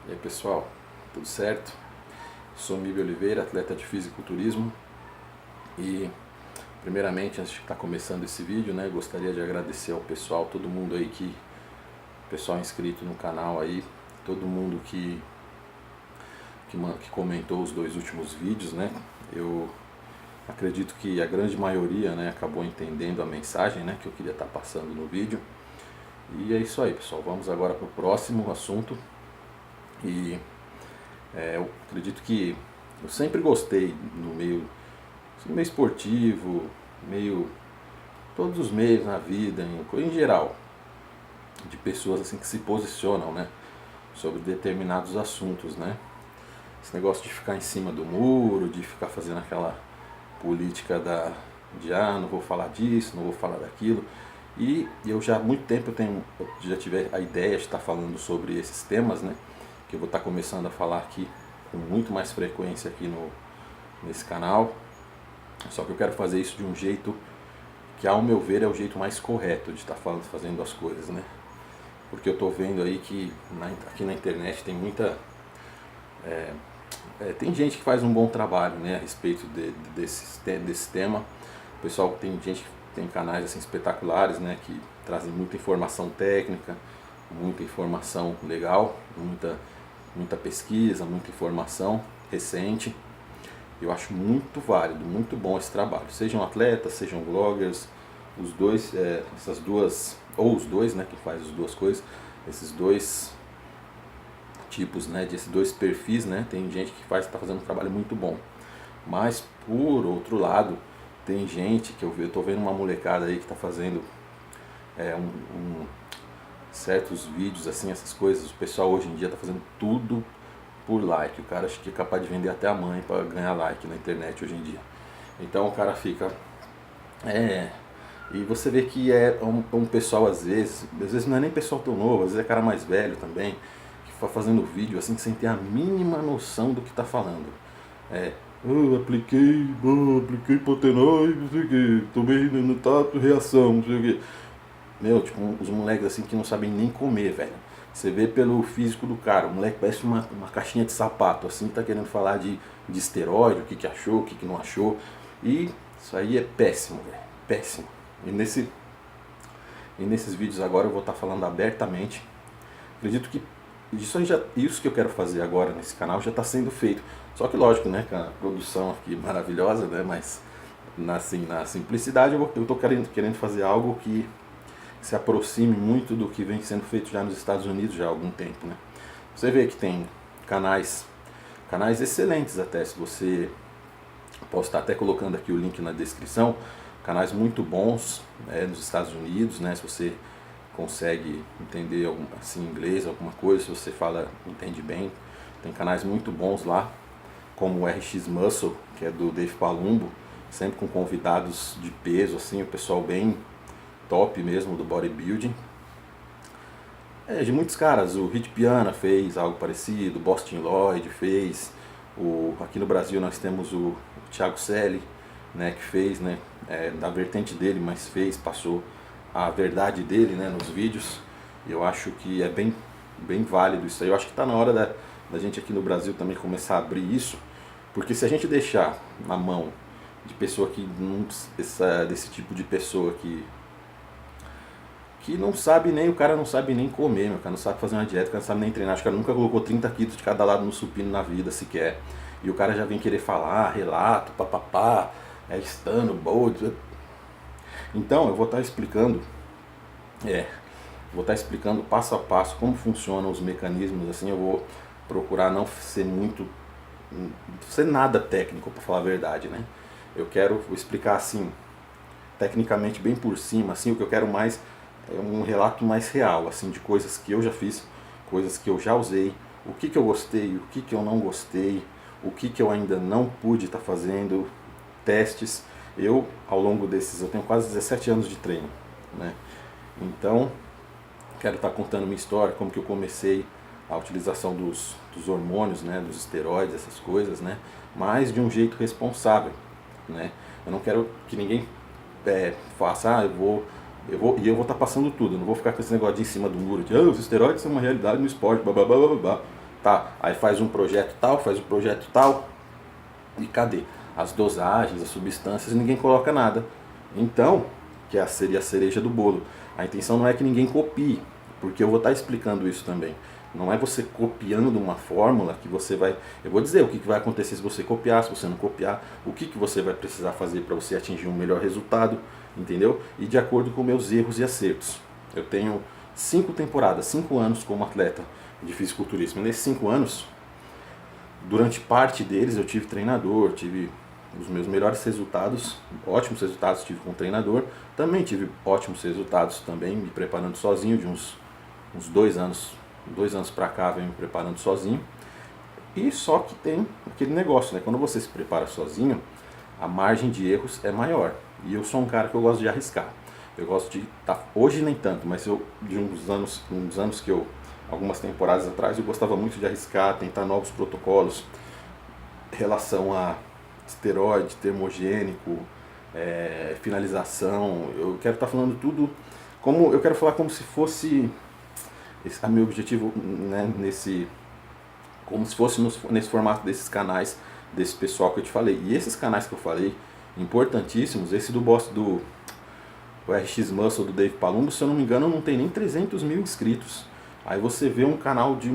E aí pessoal, tudo certo? Sou Míbio Oliveira, atleta de fisiculturismo e primeiramente antes de estar começando esse vídeo, né, gostaria de agradecer ao pessoal, todo mundo aí pessoal inscrito no canal aí, todo mundo que comentou os dois últimos vídeos, né? Eu acredito que a grande maioria, né, acabou entendendo a mensagem, né, que eu queria estar passando no vídeo. E é isso aí, pessoal. Vamos agora para o próximo assunto. E eu acredito que eu sempre gostei no meio esportivo, meio todos os meios na vida, em geral, de pessoas assim que se posicionam, né, sobre determinados assuntos, né? Esse negócio de ficar em cima do muro, de ficar fazendo aquela política não vou falar disso, não vou falar daquilo. E eu já há muito tempo eu já tive a ideia de estar falando sobre esses temas, né? Que eu vou estar começando a falar aqui com muito mais frequência aqui nesse canal. Só que eu quero fazer isso de um jeito que, ao meu ver, é o jeito mais correto de estar fazendo as coisas, né? Porque eu estou vendo aí que aqui na internet tem tem gente que faz um bom trabalho, né, a respeito desse tema. O pessoal, tem gente que tem canais assim espetaculares, né, que trazem muita informação técnica, muita informação legal, muita pesquisa, muita informação recente. Eu acho muito válido, muito bom esse trabalho. Sejam atletas, sejam bloggers, os dois, essas duas, ou os dois, né, que faz as duas coisas, esses dois tipos, né, desses dois perfis, né, tem gente que está fazendo um trabalho muito bom. Mas por outro lado, tem gente que eu estou vendo uma molecada aí que está fazendo certos vídeos assim, essas coisas. O pessoal hoje em dia está fazendo tudo por like. O cara acha que é capaz de vender até a mãe para ganhar like na internet hoje em dia. Então o cara fica e você vê que é um pessoal às vezes não é nem pessoal tão novo, às vezes é cara mais velho também, que está fazendo vídeo assim sem ter a mínima noção do que está falando. Apliquei Potenói, não sei o que, tomei no tato, reação, não sei o que. Meu, tipo, os moleques assim que não sabem nem comer, velho. Você vê pelo físico do cara, o moleque parece uma caixinha de sapato, assim, tá querendo falar de esteroide, o que achou, o que não achou. E isso aí é péssimo, velho, péssimo. E nesses vídeos agora eu vou estar falando abertamente. Acredito que isso que eu quero fazer agora nesse canal já está sendo feito. Só que lógico, né, com a produção aqui maravilhosa, né, mas na simplicidade eu estou querendo fazer algo que se aproxime muito do que vem sendo feito já nos Estados Unidos já há algum tempo, né? Você vê que tem canais excelentes até, se você posso estar até colocando aqui o link na descrição, canais muito bons nos Estados Unidos, né? Se você consegue entender assim, inglês, alguma coisa, se você entende bem, tem canais muito bons lá, como o RX Muscle, que é do Dave Palumbo, sempre com convidados de peso, assim, o pessoal bem top mesmo do bodybuilding. De muitos caras, o Hit Piana fez algo parecido, o Boston Lloyd fez, aqui no Brasil nós temos o Thiago Selle, né, que fez, né, da vertente dele, mas passou a verdade dele, né, nos vídeos. Eu acho que é bem válido isso aí. Eu acho que está na hora da gente aqui no Brasil também começar a abrir isso, porque se a gente deixar na mão de pessoa desse tipo de pessoa que não sabe nem, o cara não sabe nem comer, o cara não sabe fazer uma dieta, o cara não sabe nem treinar, acho que o cara nunca colocou 30 quilos de cada lado no supino na vida sequer, e o cara já vem querer falar, relato, papapá, estando, bold. Então eu vou estar explicando passo a passo como funcionam os mecanismos, assim. Eu vou procurar não ser nada técnico, para falar a verdade, né? Eu quero explicar assim, tecnicamente bem por cima, assim, o que eu quero mais é um relato mais real, assim, de coisas que eu já fiz, coisas que eu já usei, o que eu gostei, o que eu não gostei, o que eu ainda não pude estar fazendo, testes. Ao longo eu tenho quase 17 anos de treino, né? Então, quero estar contando minha história, como que eu comecei a utilização dos hormônios, né, dos esteroides, essas coisas, né, mas de um jeito responsável, né? Eu não quero que ninguém faça, eu vou estar passando tudo, eu não vou ficar com esse negócio de em cima do muro, de os esteroides são uma realidade no esporte, blá blá blá blá blá. Tá, aí faz um projeto tal, faz um projeto tal, e cadê? As dosagens, as substâncias, ninguém coloca nada. Então, seria a cereja do bolo. A intenção não é que ninguém copie, porque eu vou estar explicando isso também. Não é você copiando uma fórmula que você vai... Eu vou dizer o que vai acontecer se você copiar, se você não copiar, o que você vai precisar fazer para você atingir um melhor resultado, entendeu? E de acordo com meus erros e acertos. Eu tenho 5 temporadas, 5 anos como atleta de fisiculturismo. E nesses 5 anos, durante parte deles eu tive treinador, tive os meus melhores resultados, ótimos resultados tive com treinador. Também tive ótimos resultados também me preparando sozinho, de uns 2 anos pra cá venho me preparando sozinho. E só que tem aquele negócio, né? Quando você se prepara sozinho, a margem de erros é maior. E eu sou um cara que eu gosto de arriscar. Eu gosto de... hoje nem tanto, mas de uns anos que eu... algumas temporadas atrás, eu gostava muito de arriscar, tentar novos protocolos em relação a esteroide, termogênico, finalização. Eu quero estar falando tudo eu quero falar como se fosse... Esse é meu objetivo, né, como se fosse nesse formato desses canais, desse pessoal que eu te falei. E esses canais que eu falei, importantíssimos, esse do boss do RX Muscle, do Dave Palumbo, se eu não me engano, não tem nem 300 mil inscritos. Aí você vê um canal de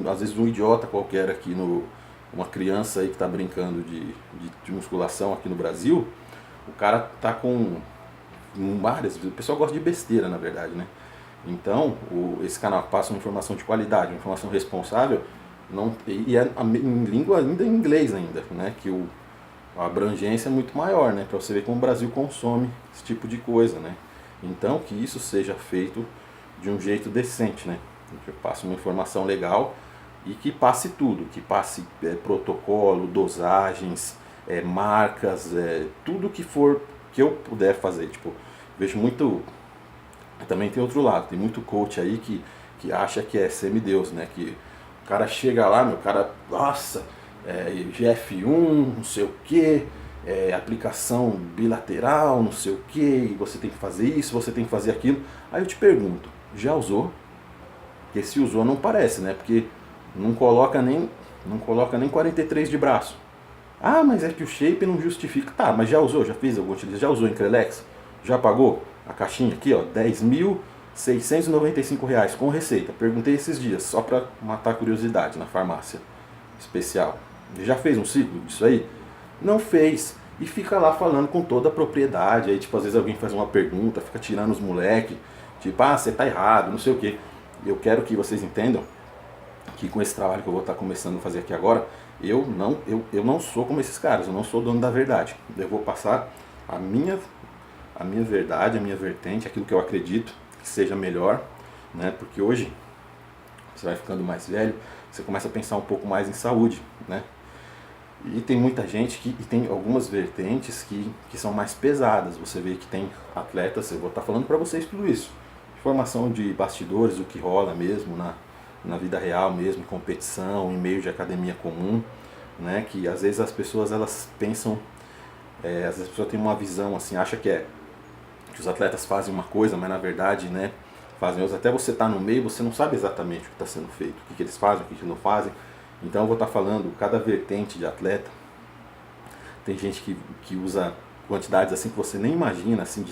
às vezes um idiota qualquer aqui, uma criança aí que está brincando de musculação aqui no Brasil, o cara tá com várias... O pessoal gosta de besteira, na verdade, né? Então, esse canal passa uma informação de qualidade, uma informação responsável, e é em língua ainda em inglês ainda, né? Que a abrangência é muito maior, né? Para você ver como o Brasil consome esse tipo de coisa, né? Então, que isso seja feito de um jeito decente, né? Que passe uma informação legal e que passe tudo, que passe protocolo, dosagens, marcas, tudo que for que eu puder fazer. Tipo, vejo muito... Também tem outro lado, tem muito coach aí que acha que é semideus, né? Que o cara chega lá, meu cara, nossa, GF1, não sei o que, aplicação bilateral, não sei o que, você tem que fazer isso, você tem que fazer aquilo. Aí eu te pergunto, já usou? Porque se usou não parece, né? Porque não coloca nem 43 de braço. Ah, mas é que o shape não justifica. Tá, mas já usou? Já fez alguma utilização? Já usou Increlex? Já pagou? A caixinha aqui, ó, R$10.695 com receita. Perguntei esses dias, só para matar a curiosidade na farmácia especial. Já fez um ciclo disso aí? Não fez. E fica lá falando com toda a propriedade. Aí, tipo, às vezes alguém faz uma pergunta, fica tirando os moleque. Tipo, você tá errado, não sei o que. Eu quero que vocês entendam que com esse trabalho que eu vou estar começando a fazer aqui agora, eu não sou como esses caras, eu não sou dono da verdade. Eu vou passar a minha verdade, a minha vertente, aquilo que eu acredito que seja melhor, né? Porque hoje você vai ficando mais velho, você começa a pensar um pouco mais em saúde, né? E tem muita gente e tem algumas vertentes que são mais pesadas. Você vê que tem atletas, eu vou estar falando para vocês tudo isso, informação de bastidores, o que rola mesmo na vida real mesmo, em competição, em meio de academia comum, né? Que às vezes as pessoas elas pensam, às vezes a pessoa tem uma visão assim, acha que os atletas fazem uma coisa, mas na verdade, né, fazem outra. Até você estar no meio, você não sabe exatamente o que está sendo feito, o que eles fazem, o que eles não fazem. Então eu vou estar falando cada vertente de atleta. Tem gente que usa quantidades assim que você nem imagina, assim,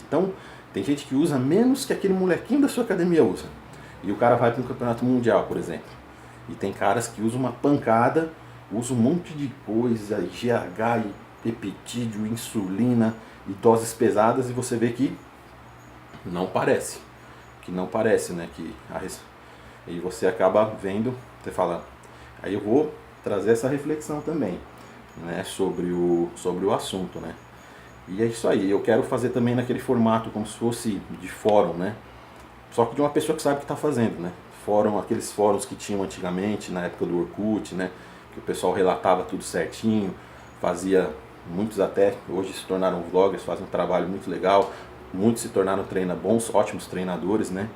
tem gente que usa menos que aquele molequinho da sua academia usa. E o cara vai para um campeonato mundial, por exemplo. E tem caras que usam uma pancada, usam um monte de coisa, GH, e peptídeo, insulina e doses pesadas, e você vê que não parece, né? E você acaba vendo, você fala, aí eu vou trazer essa reflexão também, né? Sobre o assunto, né? E é isso aí, eu quero fazer também naquele formato como se fosse de fórum, né? Só que de uma pessoa que sabe o que está fazendo, né? Aqueles fóruns que tinham antigamente, na época do Orkut, né? Que o pessoal relatava tudo certinho, muitos até hoje se tornaram vloggers, fazem um trabalho muito legal, muitos se tornaram bons, ótimos treinadores, né?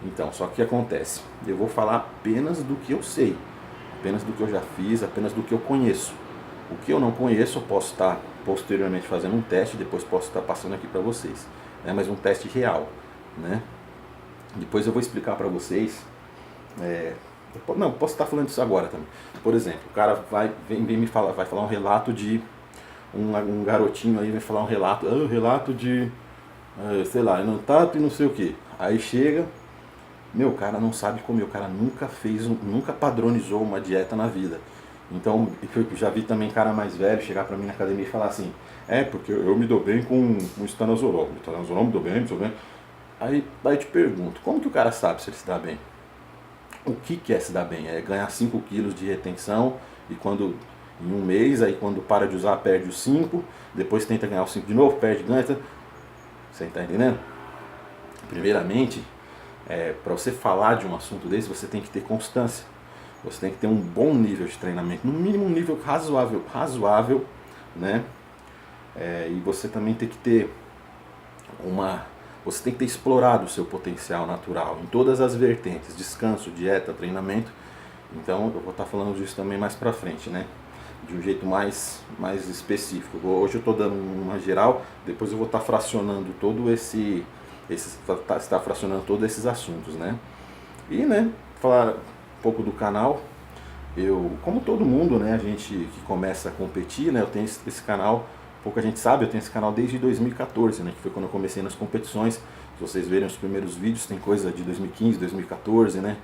Então, só que o que acontece? Eu vou falar apenas do que eu sei, apenas do que eu já fiz, apenas do que eu conheço. O que eu não conheço, eu posso estar posteriormente fazendo um teste, depois posso estar passando aqui para vocês, né? Mas um teste real, né? Depois eu vou explicar para vocês Não, posso estar falando disso agora também. Por exemplo, o cara vem me falar, vai falar um relato de um garotinho aí, vai falar um relato, relato de, sei lá, não tato e não sei o que. Aí chega, meu, o cara não sabe comer, o cara nunca fez, nunca padronizou uma dieta na vida. Então, eu já vi também cara mais velho chegar pra mim na academia e falar assim, porque eu me dou bem com o estanozolol, me dou bem, me dou bem. Aí eu te pergunto, como que o cara sabe se ele se dá bem? O que é se dar bem? É ganhar 5 quilos de retenção e quando em um mês, aí quando para de usar perde os 5, depois tenta ganhar os 5 de novo, perde, ganha. Você está entendendo? Primeiramente, para você falar de um assunto desse, você tem que ter constância. Você tem que ter um bom nível de treinamento, no mínimo um nível razoável, né? E você também tem que ter você tem que ter explorado o seu potencial natural em todas as vertentes, descanso, dieta, treinamento. Então eu vou estar falando disso também mais pra frente, né? De um jeito mais específico. Hoje eu estou dando uma geral, depois eu vou estar fracionando estar fracionando todos esses assuntos, né? E, né, falar um pouco do canal. Eu, como todo mundo, né, a gente que começa a competir, né, eu tenho esse canal, pouca gente sabe, eu tenho esse canal desde 2014, né, que foi quando eu comecei nas competições. Se vocês verem os primeiros vídeos, tem coisa de 2015, 2014, né?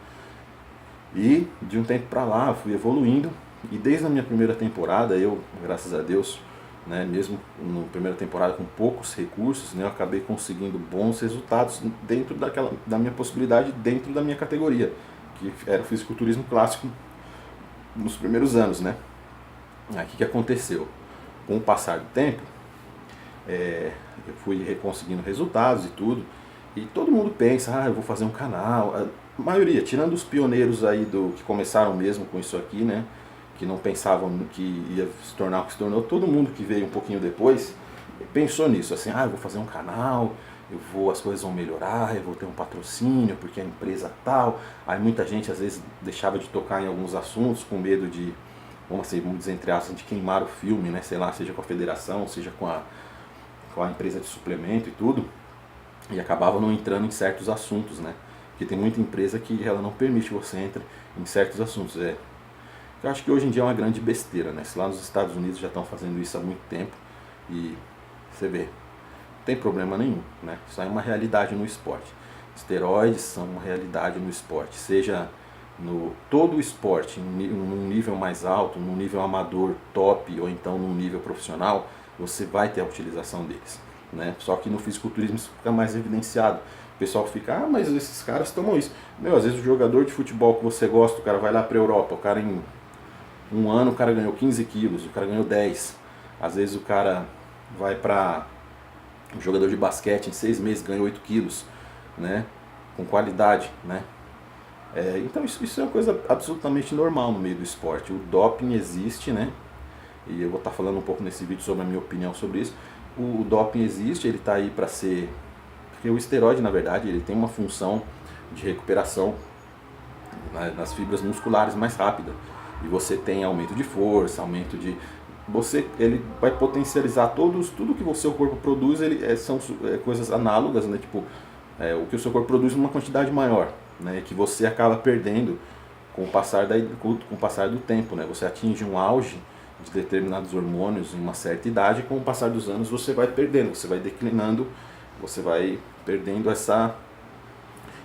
E de um tempo pra lá, fui evoluindo. E desde a minha primeira temporada, eu, graças a Deus, né, mesmo na primeira temporada com poucos recursos, né, eu acabei conseguindo bons resultados dentro da minha possibilidade, dentro da minha categoria, que era o fisiculturismo clássico nos primeiros anos, né? Aí o que aconteceu? Com o passar do tempo, eu fui conseguindo resultados e tudo, e todo mundo pensa, eu vou fazer um canal. A maioria, tirando os pioneiros aí que começaram mesmo com isso aqui, né? Que não pensavam que ia se tornar o que se tornou, todo mundo que veio um pouquinho depois pensou nisso, assim, eu vou fazer um canal, as coisas vão melhorar, eu vou ter um patrocínio, porque a empresa tal. Aí muita gente às vezes deixava de tocar em alguns assuntos com medo de, vamos dizer entre aspas, de queimar o filme, né? Sei lá, seja com a federação, seja com a empresa de suplemento e tudo. E acabava não entrando em certos assuntos, né? Porque tem muita empresa que ela não permite que você entre em certos assuntos. Eu acho que hoje em dia é uma grande besteira, né? Se lá nos Estados Unidos já estão fazendo isso há muito tempo e você vê, não tem problema nenhum, né? Isso é uma realidade no esporte. Esteroides são uma realidade no esporte, seja no todo o esporte, num nível mais alto, num nível amador top ou então num nível profissional, você vai ter a utilização deles, né? Só que no fisiculturismo isso fica mais evidenciado. O pessoal fica, mas esses caras tomam isso. Às vezes o jogador de futebol que você gosta, o cara vai lá para a Europa, o cara em um ano o cara ganhou 15 quilos, o cara ganhou 10. Às vezes o cara vai para um jogador de basquete, em 6 meses ganhou 8 quilos, né? Com qualidade, né? Então isso é uma coisa absolutamente normal no meio do esporte. O doping existe, né? E eu vou estar falando um pouco nesse vídeo sobre a minha opinião sobre isso. O doping existe, ele está aí para ser... Porque o esteroide, na verdade, ele tem uma função de recuperação nas fibras musculares mais rápida. E você tem aumento de força, aumento de... ele vai potencializar tudo que o seu corpo produz, são coisas análogas, né? Tipo, o que o seu corpo produz numa quantidade maior, né? Que você acaba perdendo com o passar do tempo, né? Você atinge um auge de determinados hormônios em uma certa idade, e com o passar dos anos você vai perdendo, você vai declinando, você vai perdendo essa...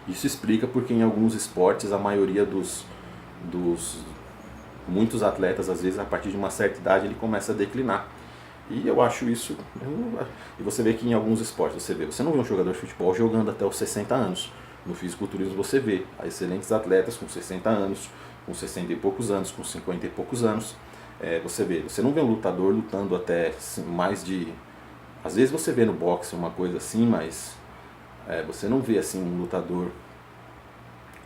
Isso explica porque em alguns esportes a maioria muitos atletas, às vezes, a partir de uma certa idade, ele começa a declinar. E eu acho isso... E você vê que em alguns esportes, você não vê um jogador de futebol jogando até os 60 anos. No fisiculturismo você vê excelentes atletas com 60 anos, com 60 e poucos anos, com 50 e poucos anos. Você não vê um lutador lutando até assim, mais de... Às vezes você vê no boxe uma coisa assim, mas você não vê assim um lutador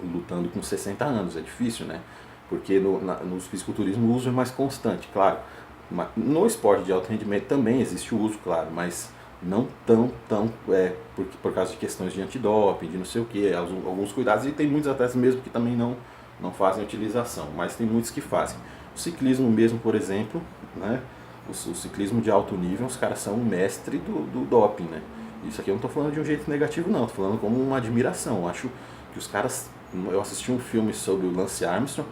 lutando com 60 anos, é difícil, né? Porque no fisiculturismo o uso é mais constante, claro. No esporte de alto rendimento também existe o uso, claro, mas não tão por causa de questões de antidoping, de não sei o que, alguns cuidados, e tem muitos atletas mesmo que também não fazem utilização, mas tem muitos que fazem. O ciclismo mesmo, por exemplo, né? O ciclismo de alto nível, os caras são o mestre do doping, né? Isso aqui eu não estou falando de um jeito negativo não, estou falando como uma admiração. Eu acho que os caras eu assisti um filme sobre o Lance Armstrong.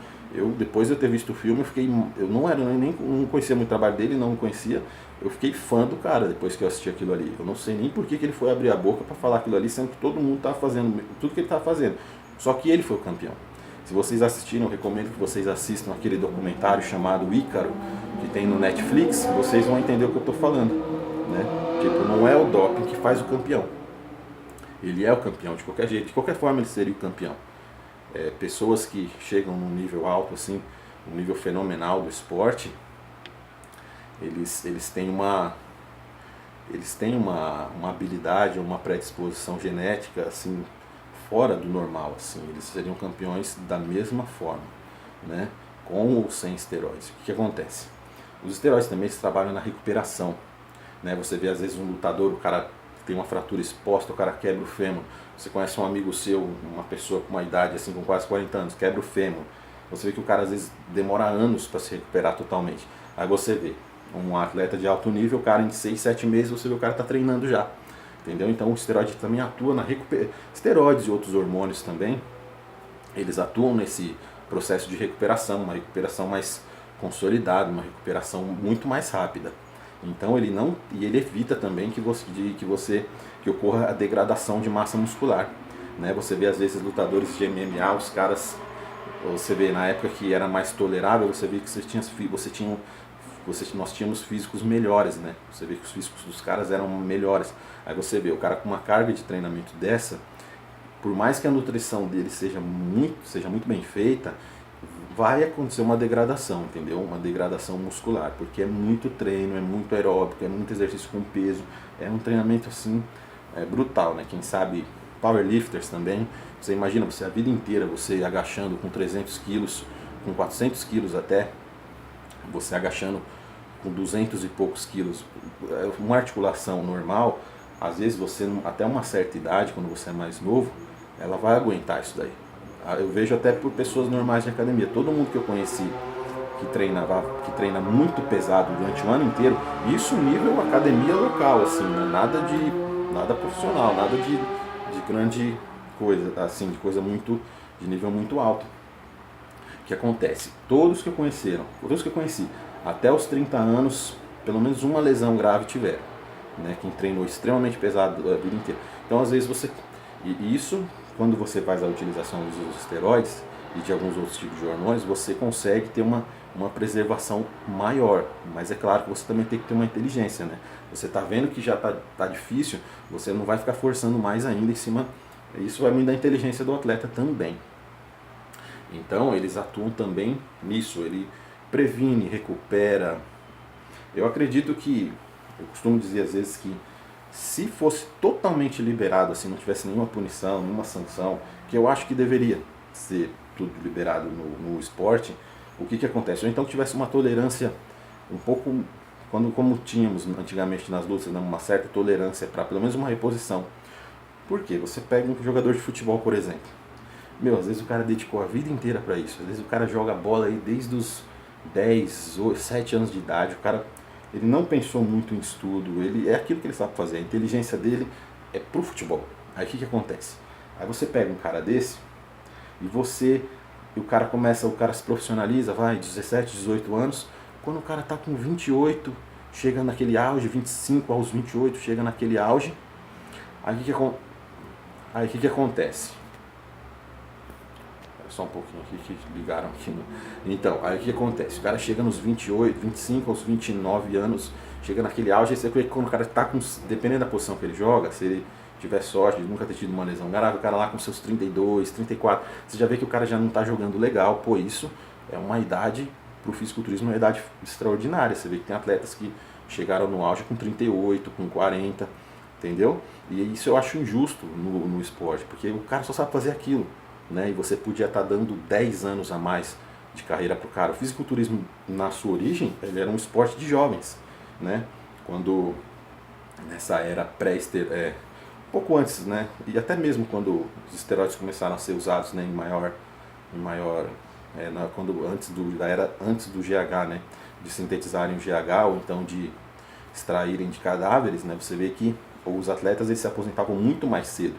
Depois de eu ter visto o filme, eu não conhecia muito o trabalho dele, não o conhecia. Eu fiquei fã do cara depois que eu assisti aquilo ali. Eu não sei nem por que ele foi abrir a boca para falar aquilo ali, sendo que todo mundo estava fazendo tudo que ele estava fazendo. Só que ele foi o campeão. Se vocês assistiram, eu recomendo que vocês assistam aquele documentário chamado Ícaro, que tem no Netflix, vocês vão entender o que eu estou falando, né? Tipo, não é o doping que faz o campeão. Ele é o campeão de qualquer jeito, de qualquer forma ele seria o campeão. Pessoas que chegam num nível alto, assim, um nível fenomenal do esporte, eles têm uma habilidade, uma predisposição genética, assim, fora do normal, assim. Eles seriam campeões da mesma forma, né? Com ou sem esteroides. O que acontece? Os esteroides também trabalham na recuperação, né? Você vê às vezes um lutador, o cara tem uma fratura exposta, o cara quebra o fêmur. Você conhece um amigo seu, uma pessoa com uma idade assim, com quase 40 anos, quebra o fêmur. Você vê que o cara às vezes demora anos para se recuperar totalmente. Aí você vê um atleta de alto nível, o cara em 6, 7 meses, você vê o cara está treinando já. Entendeu? Então o esteroide também atua na recuperação. Esteroides e outros hormônios também, eles atuam nesse processo de recuperação, uma recuperação mais consolidada, uma recuperação muito mais rápida. Então ele evita também que ocorra a degradação de massa muscular, né? Você vê às vezes lutadores de MMA, os caras, você vê na época que era mais tolerável, você vê que nós tínhamos físicos melhores, né? Você vê que os físicos dos caras eram melhores. Aí você vê o cara com uma carga de treinamento dessa, por mais que a nutrição dele seja muito bem feita, vai acontecer uma degradação, entendeu? Uma degradação muscular, porque é muito treino, é muito aeróbico, é muito exercício com peso, é um treinamento assim brutal, né? Quem sabe powerlifters também, você imagina você a vida inteira você agachando com 300 quilos, com 400 quilos até, você agachando com 200 e poucos quilos, uma articulação normal, às vezes você até uma certa idade, quando você é mais novo, ela vai aguentar isso daí. Eu vejo até por pessoas normais de academia. Todo mundo que eu conheci que treina muito pesado durante o ano inteiro, isso nível academia local, assim, né? Nada profissional, nada de grande coisa, assim, de nível muito alto. O que acontece? Todos que eu conheci, até os 30 anos, pelo menos uma lesão grave tiveram, né? Quem treinou extremamente pesado a vida inteira. Então, às vezes e isso, quando você faz a utilização dos esteroides e de alguns outros tipos de hormônios, você consegue ter uma preservação maior. Mas é claro que você também tem que ter uma inteligência, né? Você está vendo que já tá difícil, você não vai ficar forçando mais ainda em cima. Isso vai muito da inteligência do atleta também. Então, eles atuam também nisso. Ele previne, recupera. Eu acredito eu costumo dizer às vezes que se fosse totalmente liberado, assim, não tivesse nenhuma punição, nenhuma sanção, que eu acho que deveria ser tudo liberado no esporte, o que acontece? Ou então que tivesse uma tolerância um pouco, como tínhamos antigamente nas lutas, né, uma certa tolerância para pelo menos uma reposição. Por quê? Você pega um jogador de futebol, por exemplo. Às vezes o cara dedicou a vida inteira para isso. Às vezes o cara joga bola aí desde os 10, 7 anos de idade. O cara, ele não pensou muito em estudo, é aquilo que ele sabe fazer. A inteligência dele é pro futebol. Aí o que acontece? Aí você pega um cara desse e o cara se profissionaliza, vai, 17, 18 anos. Quando o cara tá com 28, chega naquele auge, 25 aos 28, chega naquele auge. Aí o que acontece? Só um pouquinho aqui que ligaram aqui. Então, aí o que acontece? O cara chega nos 28, 25 aos 29 anos, chega naquele auge, aí você vê que quando o cara está dependendo da posição que ele joga, se ele tiver sorte de nunca ter tido uma lesão grave, o cara lá com seus 32, 34, você já vê que o cara já não está jogando legal. Pô, isso é uma idade, para o fisiculturismo, uma idade extraordinária. Você vê que tem atletas que chegaram no auge com 38, com 40, entendeu? E isso eu acho injusto no esporte, porque o cara só sabe fazer aquilo. Né? E você podia estar dando 10 anos a mais de carreira para o cara. O fisiculturismo, na sua origem, ele era um esporte de jovens, né? Quando, nessa era um pouco antes, né? E até mesmo quando os esteroides começaram a ser usados, né, antes do GH, né? De sintetizarem o GH ou então de extraírem de cadáveres, né? Você vê que os atletas eles se aposentavam muito mais cedo,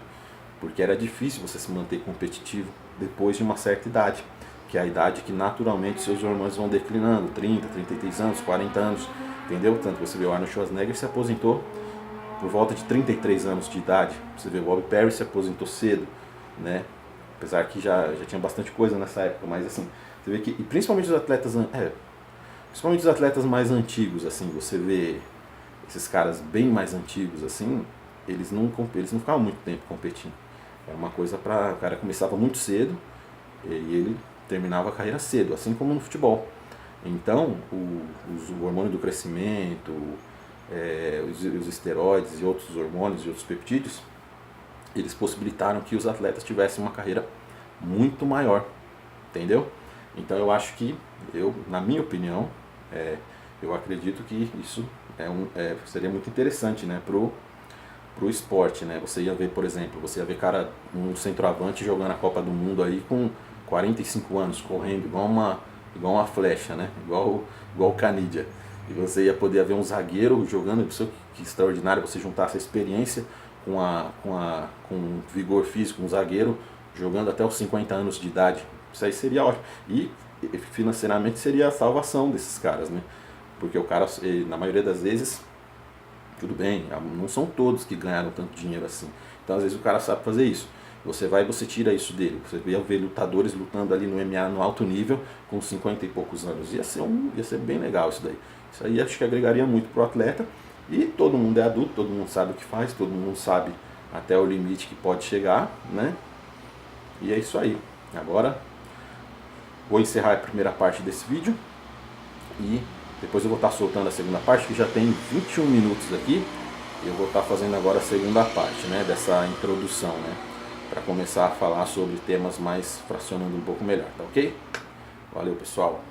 porque era difícil você se manter competitivo, depois de uma certa idade, que é a idade que naturalmente seus hormônios vão declinando, 30, 33 anos, 40 anos, entendeu? Tanto você vê o Arnold Schwarzenegger se aposentou por volta de 33 anos de idade, você vê o Bob Perry se aposentou cedo, né? Apesar que já tinha bastante coisa nessa época, mas assim, você vê que, e principalmente principalmente os atletas mais antigos, assim, você vê esses caras bem mais antigos, assim, eles não ficavam muito tempo competindo. Era uma coisa para o cara começava muito cedo e ele terminava a carreira cedo, assim como no futebol. Então, o hormônio do crescimento, os esteroides e outros hormônios e outros peptídeos, eles possibilitaram que os atletas tivessem uma carreira muito maior, entendeu? Então eu acho que, na minha opinião, eu acredito que isso seria muito interessante, né, pro esporte, né? Você ia ver, por exemplo, um centroavante jogando a Copa do Mundo aí com 45 anos, correndo igual uma flecha, né? Igual o Canidia. E você ia poder ver um zagueiro jogando, que extraordinário você juntar essa experiência com vigor físico, um zagueiro jogando até os 50 anos de idade. Isso aí seria ótimo. E financeiramente seria a salvação desses caras, né? Porque o cara, na maioria das vezes, tudo bem, não são todos que ganharam tanto dinheiro assim. Então às vezes o cara sabe fazer isso. Você tira isso dele. Você ia ver lutadores lutando ali no MMA no alto nível com 50 e poucos anos. Ia ser bem legal isso daí. Isso aí acho que agregaria muito pro atleta. E todo mundo é adulto, todo mundo sabe o que faz, todo mundo sabe até o limite que pode chegar, né? E é isso aí. Agora vou encerrar a primeira parte desse vídeo e depois eu vou estar soltando a segunda parte, que já tem 21 minutos aqui. E eu vou estar fazendo agora a segunda parte, né, dessa introdução, né, para começar a falar sobre temas mais fracionando um pouco melhor, tá ok? Valeu, pessoal!